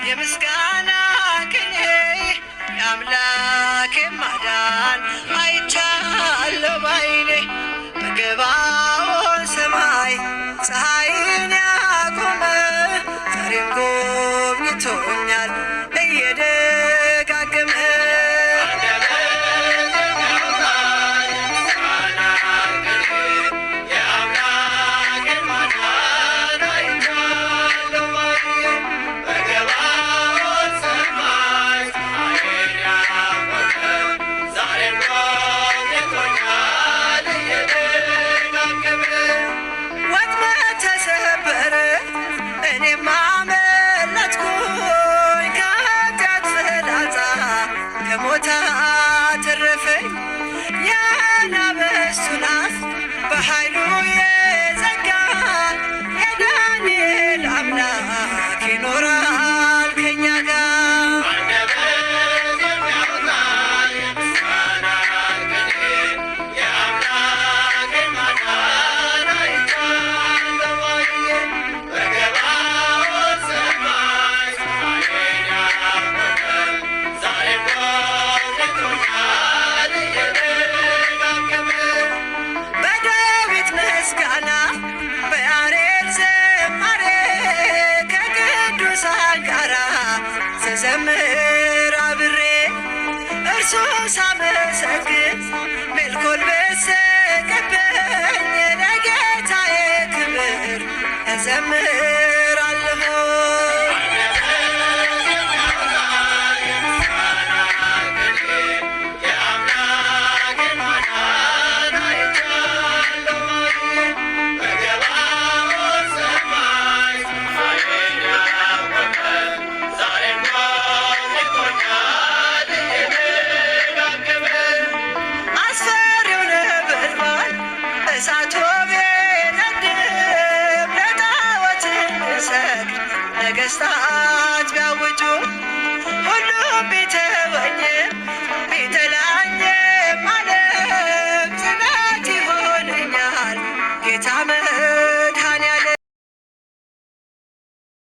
የምስጋና ቅኔ የአምላኬ ማዳን አይቻለሁ ባይኔ በገባኦን ሰማይ ፀሐይን ያቆመ ዛሬም ጎብኝቶኛል እየደጋገመ ከሞት አተረፈኝ የአናብስቱን አፍ በኃይሉ የዘጋ የዳንኤል አምላክ ይኖራል ከእኛ ጋር። ስዘምር አብሬ እርሱን ሳመሰግን ሜልኮል በሰቀበኝ ለጌታዬ ክብር እዘምራለሁ። ነገሥታት ቢያውጁ ሁሉም ቢተወኝ ቢተላ